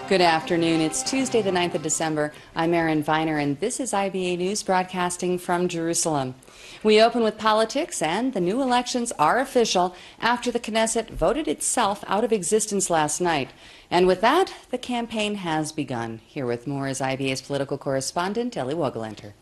Good afternoon. It's Tuesday, the 9th of December. I'm Erin Viner, and this is IBA News broadcasting from Jerusalem. We open with politics, and the new elections are official after the Knesset voted itself out of existence last night. And with that, the campaign has begun. Here with more is IBA's political correspondent, Eli Wogelenter.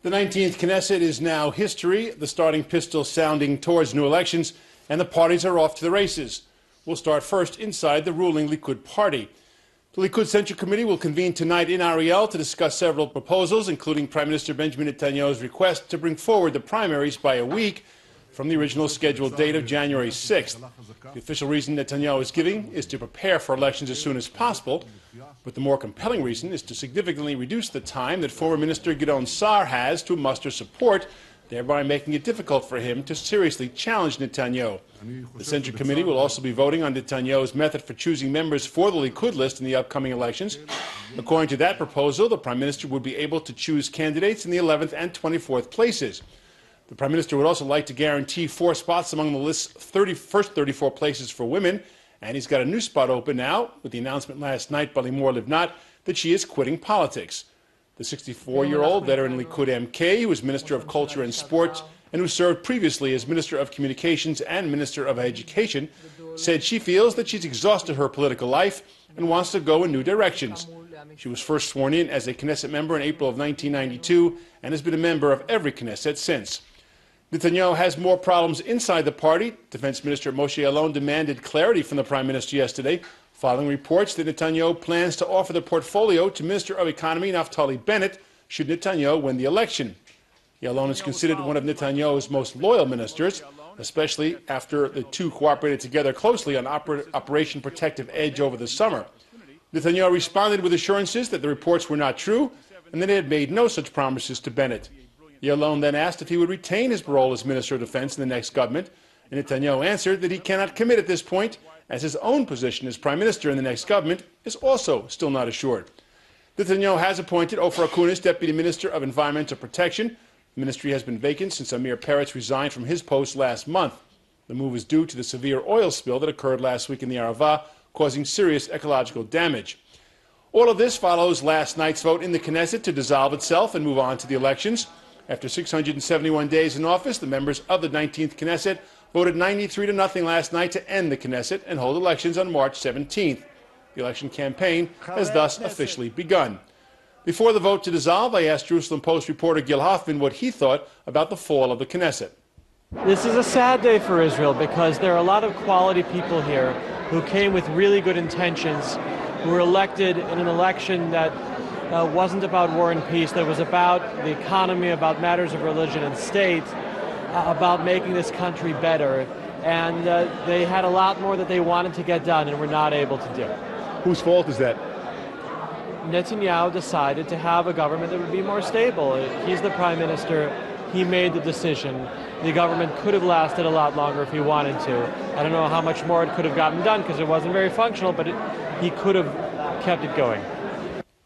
The 19th Knesset is now history, the starting pistol sounding towards new elections, and the parties are off to the races. We'll start first inside the ruling Likud party. The Likud Central Committee will convene tonight in Ariel to discuss several proposals, including Prime Minister Benjamin Netanyahu's request to bring forward the primaries by a week from the original scheduled date of January 6th. The official reason Netanyahu is giving is to prepare for elections as soon as possible, but the more compelling reason is to significantly reduce the time that former Minister Gideon Sa'ar has to muster support, thereby making it difficult for him to seriously challenge Netanyahu. The Central Committee will also be voting on Netanyahu's method for choosing members for the Likud list in the upcoming elections. According to that proposal, the Prime Minister would be able to choose candidates in the 11th and 24th places. The Prime Minister would also like to guarantee 4 spots among the list's first 34 places for women, and he's got a new spot open now with the announcement last night by Limor Livnat that she is quitting politics. The 64-year-old veteran Likud MK, who is Minister of Culture and Sport and who served previously as Minister of Communications and Minister of Education, said she feels that she's exhausted her political life and wants to go in new directions. She was first sworn in as a Knesset member in April of 1992 and has been a member of every Knesset since. Netanyahu has more problems inside the party. Defense Minister Moshe Ya'alon demanded clarity from the Prime Minister yesterday, following reports that Netanyahu plans to offer the portfolio to Minister of Economy Naftali Bennett should Netanyahu win the election. Ya'alon is considered one of Netanyahu's most loyal ministers, especially after the two cooperated together closely on Operation Protective Edge over the summer. Netanyahu responded with assurances that the reports were not true and that he had made no such promises to Bennett. Ya'alon then asked if he would retain his role as Minister of Defense in the next government, and Netanyahu answered that he cannot commit at this point, as his own position as Prime Minister in the next government is also still not assured. Netanyahu has appointed Ofer Akunis Deputy Minister of Environmental Protection. The ministry has been vacant since Amir Peretz resigned from his post last month. The move is due to the severe oil spill that occurred last week in the Arava, causing serious ecological damage. All of this follows last night's vote in the Knesset to dissolve itself and move on to the elections. After 671 days in office, the members of the 19th Knesset voted 93-0 last night to end the Knesset and hold elections on March 17th. The election campaign has thus officially begun. Before the vote to dissolve, I asked Jerusalem Post reporter Gil Hoffman what he thought about the fall of the Knesset. This is a sad day for Israel because there are a lot of quality people here who came with really good intentions, who were elected in an election that wasn't about war and peace, that was about the economy, about matters of religion and state, about making this country better. And they had a lot more that they wanted to get done and were not able to do. Whose fault is that? Netanyahu decided to have a government that would be more stable. He's the Prime Minister. He made the decision. The government could have lasted a lot longer if he wanted to. I don't know how much more it could have gotten done because it wasn't very functional, but he could have kept it going.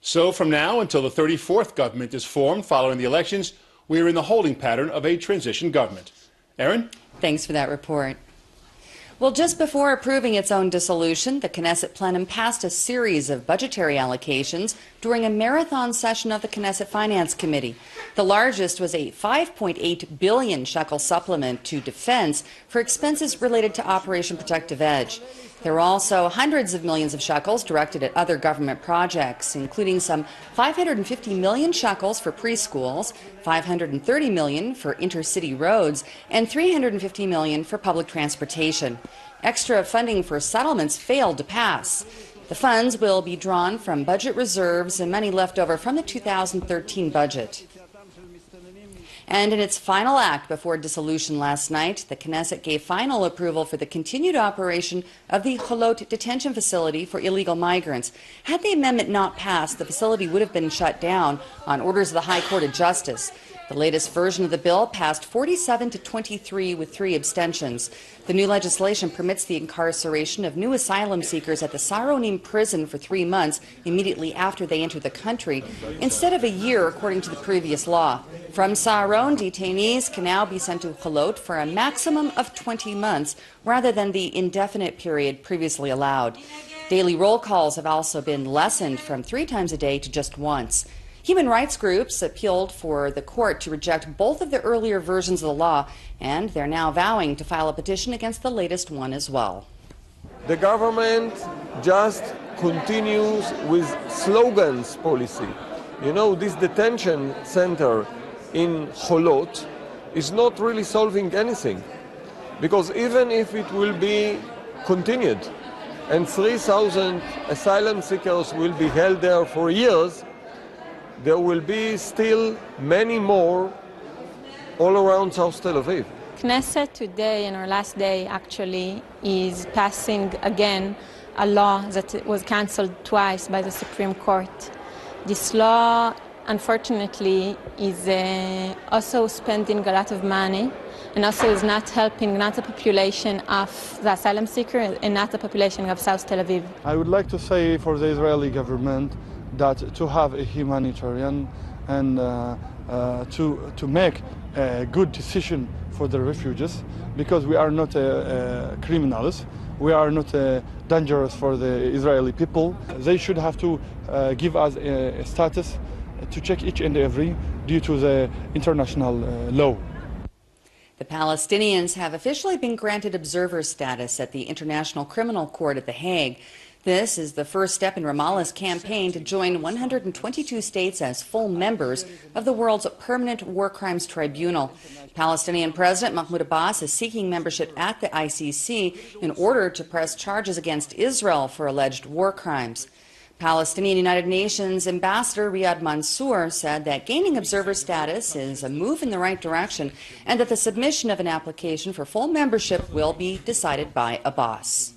So from now until the 34th government is formed following the elections, we are in the holding pattern of a transition government. Erin? Thanks for that report. Well, just before approving its own dissolution, the Knesset plenum passed a series of budgetary allocations during a marathon session of the Knesset Finance Committee. The largest was a 5.8 billion shekel supplement to defense for expenses related to Operation Protective Edge. There were also hundreds of millions of shekels directed at other government projects, including some 550 million shekels for preschools, 530 million for intercity roads, and 350 million for public transportation. Extra funding for settlements failed to pass. The funds will be drawn from budget reserves and money left over from the 2013 budget. And in its final act before dissolution last night, the Knesset gave final approval for the continued operation of the Cholot detention facility for illegal migrants. Had the amendment not passed, the facility would have been shut down on orders of the High Court of Justice. The latest version of the bill passed 47 to 23 with 3 abstentions. The new legislation permits the incarceration of new asylum seekers at the Saronim prison for 3 months immediately after they enter the country, instead of a year according to the previous law. From Saron, detainees can now be sent to Cholot for a maximum of 20 months rather than the indefinite period previously allowed. Daily roll calls have also been lessened from 3 times a day to just once. Human rights groups appealed for the court to reject both of the earlier versions of the law, and they're now vowing to file a petition against the latest one as well. The government just continues with slogans policy. You know, this detention center in Cholot is not really solving anything, because even if it will be continued and 3,000 asylum seekers will be held there for years, there will be still many more all around South Tel Aviv. Knesset today, in our last day actually, is passing again a law that was cancelled twice by the Supreme Court. This law, unfortunately, is also spending a lot of money and also is not helping not the population of the asylum seeker and not the population of South Tel Aviv. I would like to say for the Israeli government that to have a humanitarian and to make a good decision for the refugees, because we are not criminals, we are not dangerous for the Israeli people. They should have to give us a status to check each and every due to the international law. The Palestinians have officially been granted observer status at the International Criminal Court at The Hague. This is the first step in Ramallah's campaign to join 122 states as full members of the world's permanent war crimes tribunal. Palestinian President Mahmoud Abbas is seeking membership at the ICC in order to press charges against Israel for alleged war crimes. Palestinian United Nations Ambassador Riyad Mansour said that gaining observer status is a move in the right direction and that the submission of an application for full membership will be decided by Abbas.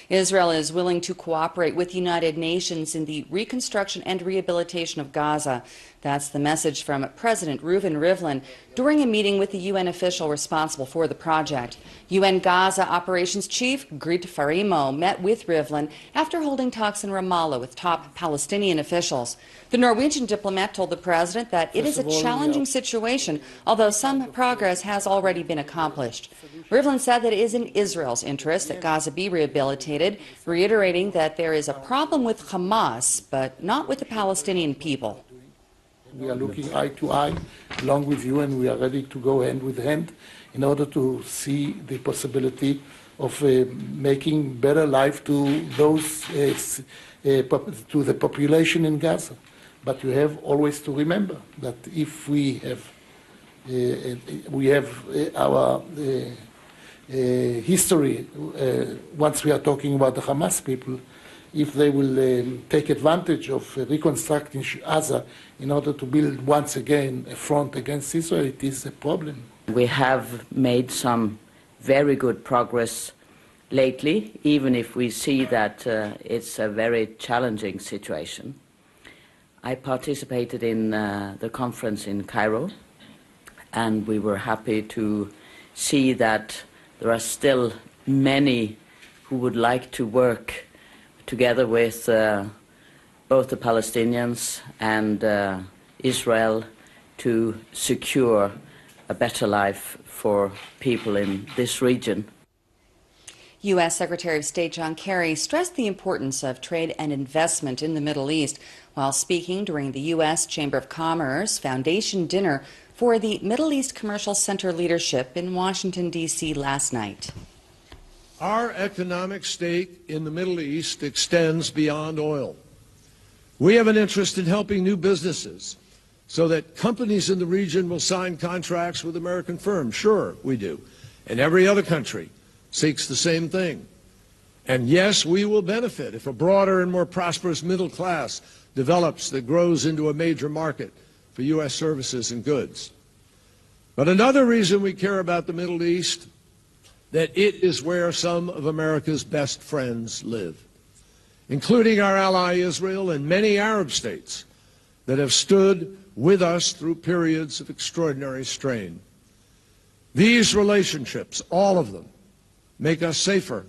Israel is willing to cooperate with the United Nations in the reconstruction and rehabilitation of Gaza. That's the message from President Reuven Rivlin during a meeting with the UN official responsible for the project. UN Gaza Operations Chief Grit Farimo met with Rivlin after holding talks in Ramallah with top Palestinian officials. The Norwegian diplomat told the president that it is a challenging situation, although some progress has already been accomplished. Rivlin said that it is in Israel's interest that Gaza be rehabilitated, reiterating that there is a problem with Hamas, but not with the Palestinian people. We are looking eye to eye along with you, and we are ready to go hand with hand in order to see the possibility of making better life to those, to the population in Gaza. But you have always to remember that if we have our history, once we are talking about the Hamas people, if they will take advantage of reconstructing Gaza in order to build once again a front against Israel, it is a problem. We have made some very good progress lately, even if we see that it's a very challenging situation. I participated in the conference in Cairo, and we were happy to see that there are still many who would like to work together with both the Palestinians and Israel to secure a better life for people in this region. U.S. Secretary of State John Kerry stressed the importance of trade and investment in the Middle East while speaking during the U.S. Chamber of Commerce Foundation dinner for the Middle East Commercial Center leadership in Washington, D.C. last night. Our economic stake in the Middle East extends beyond oil. We have an interest in helping new businesses so that companies in the region will sign contracts with American firms. Sure, we do. And every other country seeks the same thing. And yes, we will benefit if a broader and more prosperous middle class develops that grows into a major market for U.S. services and goods. But another reason we care about the Middle East, that it is where some of America's best friends live, including our ally Israel and many Arab states that have stood with us through periods of extraordinary strain. These relationships, all of them, make us safer.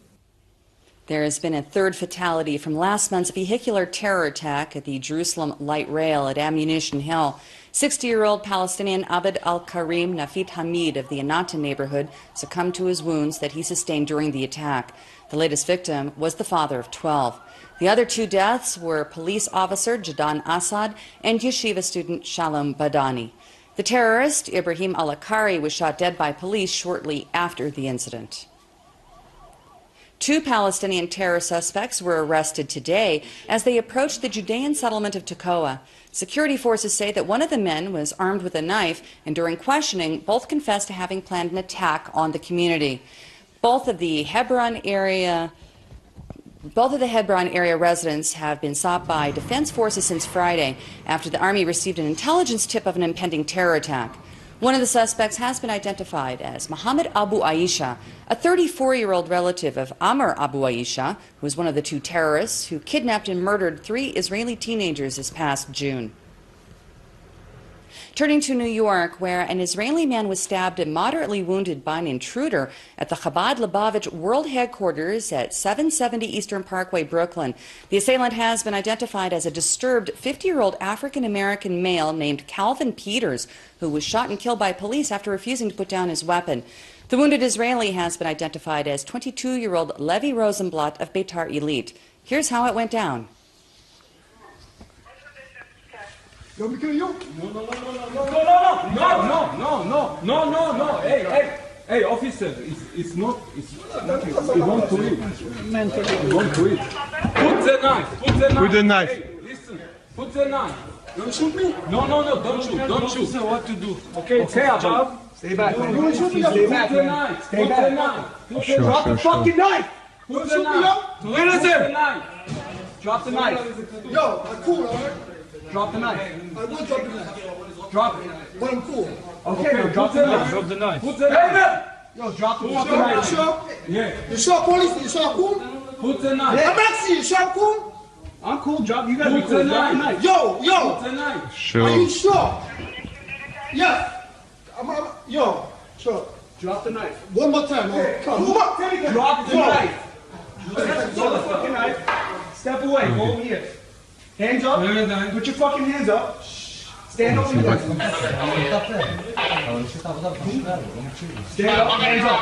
There has been a third fatality from last month's vehicular terror attack at the Jerusalem Light Rail at Ammunition Hill. 60-year-old Palestinian Abd al-Karim Nafit Hamid of the Anata neighborhood succumbed to his wounds that he sustained during the attack. The latest victim was the father of 12. The other two deaths were police officer Jadan Assad and yeshiva student Shalom Badani. The terrorist, Ibrahim al-Akari, was shot dead by police shortly after the incident. Two Palestinian terror suspects were arrested today as they approached the Judean settlement of Tekoa. Security forces say that one of the men was armed with a knife, and during questioning, both confessed to having planned an attack on the community. Both of the Hebron area residents have been sought by defense forces since Friday after the army received an intelligence tip of an impending terror attack. One of the suspects has been identified as Mohammed Abu Aisha, a 34-year-old relative of Amr Abu Aisha, who was one of the two terrorists who kidnapped and murdered 3 Israeli teenagers this past June. Turning to New York, where an Israeli man was stabbed and moderately wounded by an intruder at the Chabad Lubavitch World Headquarters at 770 Eastern Parkway, Brooklyn. The assailant has been identified as a disturbed 50-year-old African-American male named Calvin Peters, who was shot and killed by police after refusing to put down his weapon. The wounded Israeli has been identified as 22-year-old Levi Rosenblatt of Beitar Elite. Here's how it went down. You want me to kill you? No. Hey, officer, it's not, you want to eat. You want to eat. Put the knife. Put the knife. Hey, listen, put the knife. Don't shoot me. No, don't shoot. Sir, what to do? Okay, job. Stay back. Put the knife. Drop the fucking knife. Put the knife. Drop the knife. Yo, I'm cool, alright? Drop the knife. I will drop the knife. Drop it. But I'm cool. Okay, drop the knife. Drop the knife. Put the knife. Yo, drop the fucking knife. You sure? Yeah. You sure, police? You sure I'm cool? Put the knife. I'm asking you, sure I'm cool? I'm cool. Drop. You gotta be cool. Drop the knife. Yo. Put the knife. Sure. Are you sure? Yes. Yo, sure. Drop the knife. One more time. Come on. Drop the knife. Drop the fucking knife. Step away. Go over here. Hands up. Put your fucking hands up. Stand over here. Stand up. Hands up.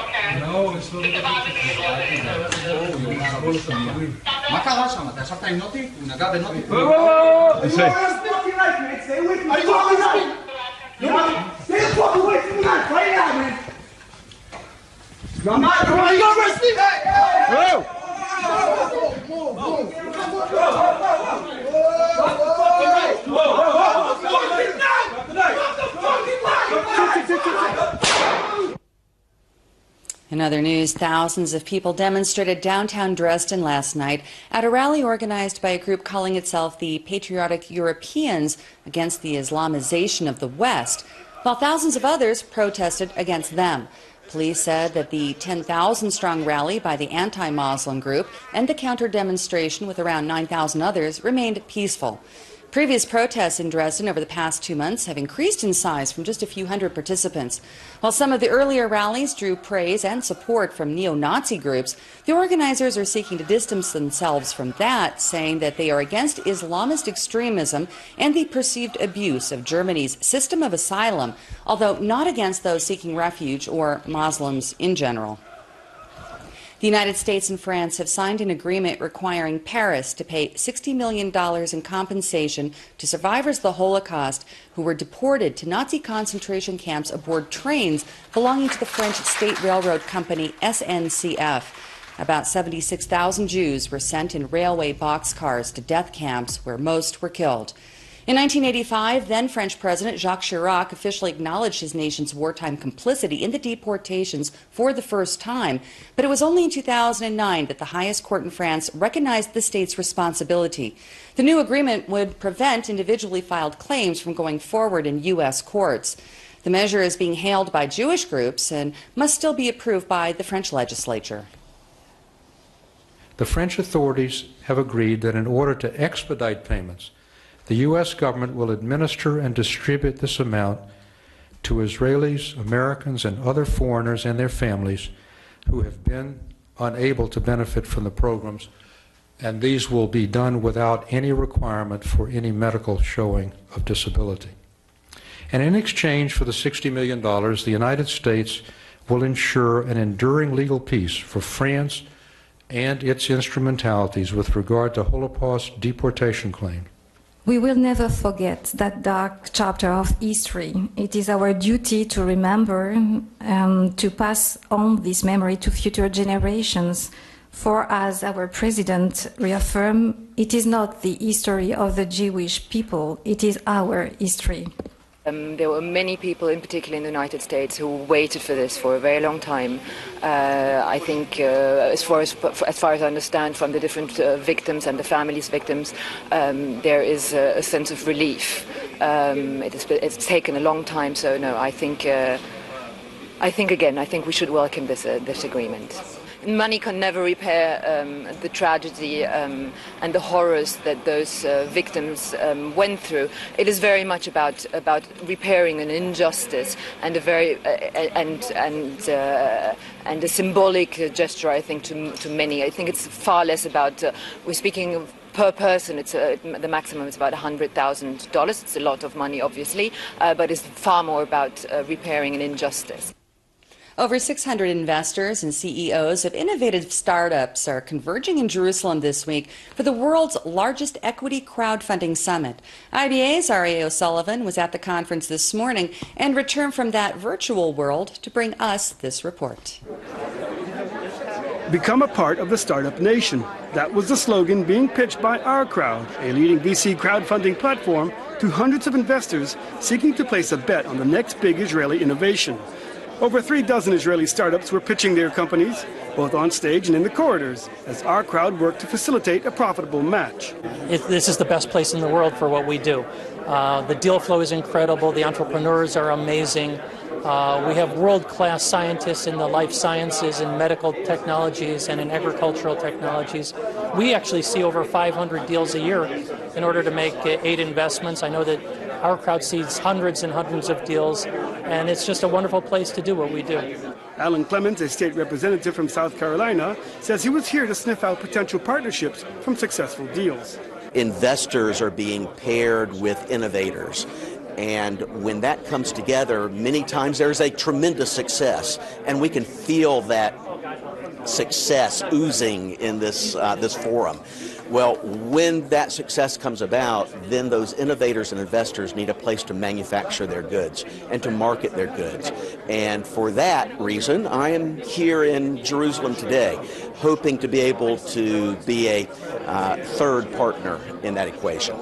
מה קרה שם? אתה ישבת עם נוטי? הוא נגע בנוטי? Stay away from me. Stay the fuck away from me. Right now, man. Are you gonna arrest me? Bro! In other news, thousands of people demonstrated downtown Dresden last night at a rally organized by a group calling itself the Patriotic Europeans against the Islamization of the West, while thousands of others protested against them. Police said that the 10,000-strong rally by the anti-Muslim group and the counter-demonstration with around 9,000 others remained peaceful. Previous protests in Dresden over the past 2 months have increased in size from just a few hundred participants. While some of the earlier rallies drew praise and support from neo-Nazi groups, the organizers are seeking to distance themselves from that, saying that they are against Islamist extremism and the perceived abuse of Germany's system of asylum, although not against those seeking refuge or Muslims in general. The United States and France have signed an agreement requiring Paris to pay $60 million in compensation to survivors of the Holocaust who were deported to Nazi concentration camps aboard trains belonging to the French state railroad company SNCF. About 76,000 Jews were sent in railway boxcars to death camps where most were killed. In 1985, then-French President Jacques Chirac officially acknowledged his nation's wartime complicity in the deportations for the first time, but it was only in 2009 that the highest court in France recognized the state's responsibility. The new agreement would prevent individually filed claims from going forward in U.S. courts. The measure is being hailed by Jewish groups and must still be approved by the French legislature. The French authorities have agreed that in order to expedite payments, the U.S. government will administer and distribute this amount to Israelis, Americans, and other foreigners and their families who have been unable to benefit from the programs, and these will be done without any requirement for any medical showing of disability. And in exchange for the $60 million, the United States will ensure an enduring legal peace for France and its instrumentalities with regard to Holocaust deportation claims. We will never forget that dark chapter of history. It is our duty to remember, to pass on this memory to future generations. For as our president reaffirmed, it is not the history of the Jewish people, it is our history. There were many people, in particular in the United States, who waited for this for a very long time. I think, as far as I understand from the different victims and the families' victims, there is a sense of relief. It's taken a long time, so no, I think we should welcome this agreement. Money can never repair the tragedy and the horrors that those victims went through. It is very much about repairing an injustice and a symbolic gesture, I think, to many. I think it's far less about. We're speaking per person. It's the maximum is about $100,000. It's a lot of money, obviously, but it's far more about repairing an injustice. Over 600 investors and CEOs of innovative startups are converging in Jerusalem this week for the world's largest equity crowdfunding summit. IBA's R.A. O'Sullivan was at the conference this morning and returned from that virtual world to bring us this report. Become a part of the startup nation. That was the slogan being pitched by Our Crowd, a leading VC crowdfunding platform, to hundreds of investors seeking to place a bet on the next big Israeli innovation. Over 3 dozen Israeli startups were pitching their companies, both on stage and in the corridors, as Our Crowd worked to facilitate a profitable match. This is the best place in the world for what we do. The deal flow is incredible. The entrepreneurs are amazing. We have world-class scientists in the life sciences and medical technologies and in agricultural technologies. We actually see over 500 deals a year in order to make 8 investments. I know that Our Crowd sees hundreds and hundreds of deals, and it's just a wonderful place to do what we do. Alan Clemens, a state representative from South Carolina, says he was here to sniff out potential partnerships from successful deals. Investors are being paired with innovators. And when that comes together, many times there's a tremendous success, and we can feel that success oozing in this forum. Well, when that success comes about, then those innovators and investors need a place to manufacture their goods and to market their goods. And for that reason, I am here in Jerusalem today, hoping to be able to be a third partner in that equation.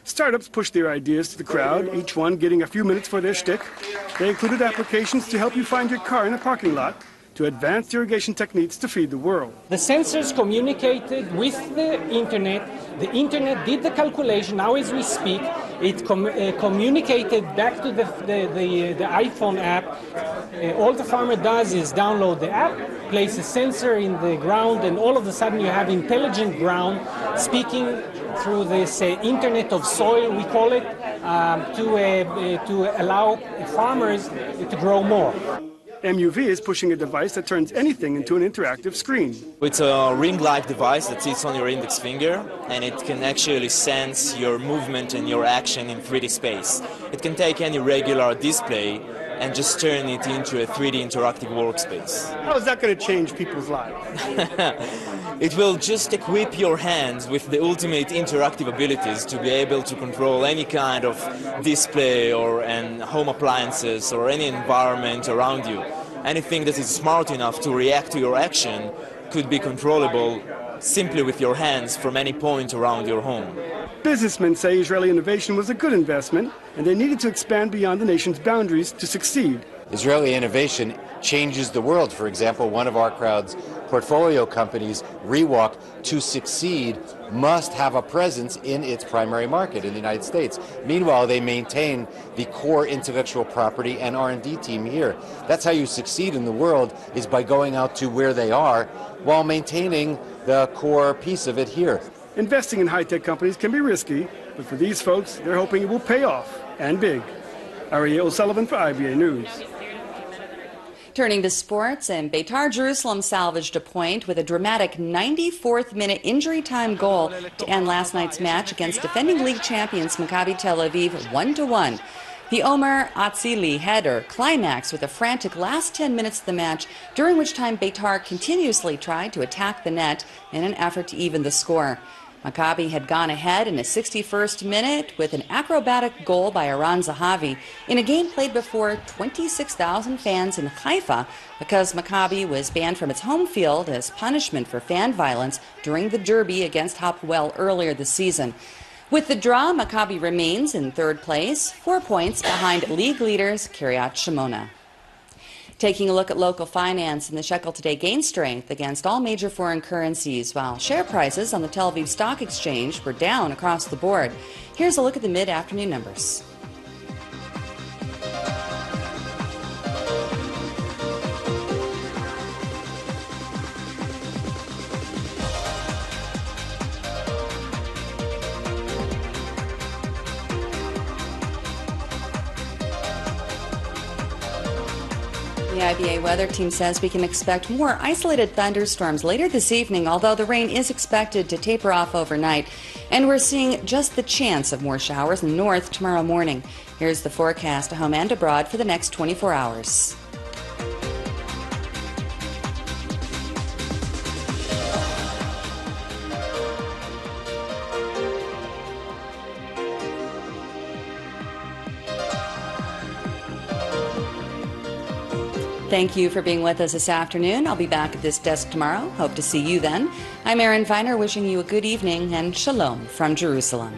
Startups pushed their ideas to the crowd, each one getting a few minutes for their shtick. They included applications to help you find your car in a parking lot, to advanced irrigation techniques to feed the world. The sensors communicated with the internet did the calculation. Now as we speak, it communicated back to the iPhone app. All the farmer does is download the app, place a sensor in the ground, and all of a sudden you have intelligent ground speaking through this Internet of Soil, we call it, to allow farmers to grow more. MUV is pushing a device that turns anything into an interactive screen. It's a ring-like device that sits on your index finger, and it can actually sense your movement and your action in 3D space. It can take any regular display and just turn it into a 3D interactive workspace. How is that going to change people's lives? It will just equip your hands with the ultimate interactive abilities to be able to control any kind of display and home appliances or any environment around you. Anything that is smart enough to react to your action could be controllable simply with your hands from any point around your home. Businessmen say Israeli innovation was a good investment, and they needed to expand beyond the nation's boundaries to succeed. Israeli innovation changes the world. For example, one of Our Crowd's portfolio companies, Rewalk, to succeed must have a presence in its primary market in the United States. Meanwhile, they maintain the core intellectual property and R&D team here. That's how you succeed in the world, is by going out to where they are while maintaining the core piece of it here. Investing in high-tech companies can be risky, but for these folks, they're hoping it will pay off, and big. R.A. O'Sullivan for IBA News. Turning to sports, and Beitar Jerusalem salvaged a point with a dramatic 94th minute injury time goal to end last night's match against defending league champions Maccabi Tel Aviv 1-1. The Omer Atzili header climaxed with a frantic last 10 minutes of the match, during which time Beitar continuously tried to attack the net in an effort to even the score. Maccabi had gone ahead in the 61st minute with an acrobatic goal by Aran Zahavi in a game played before 26,000 fans in Haifa because Maccabi was banned from its home field as punishment for fan violence during the derby against Hapoel earlier this season. With the draw, Maccabi remains in third place, 4 points behind league leaders Kiryat Shimona. Taking a look at local finance, and the shekel today gained strength against all major foreign currencies, while share prices on the Tel Aviv Stock Exchange were down across the board. Here's a look at the mid-afternoon numbers. The IBA weather team says we can expect more isolated thunderstorms later this evening, although the rain is expected to taper off overnight. And we're seeing just the chance of more showers in the north tomorrow morning. Here's the forecast at home and abroad for the next 24 hours. Thank you for being with us this afternoon. I'll be back at this desk tomorrow. Hope to see you then. I'm Erin Viner, wishing you a good evening and shalom from Jerusalem.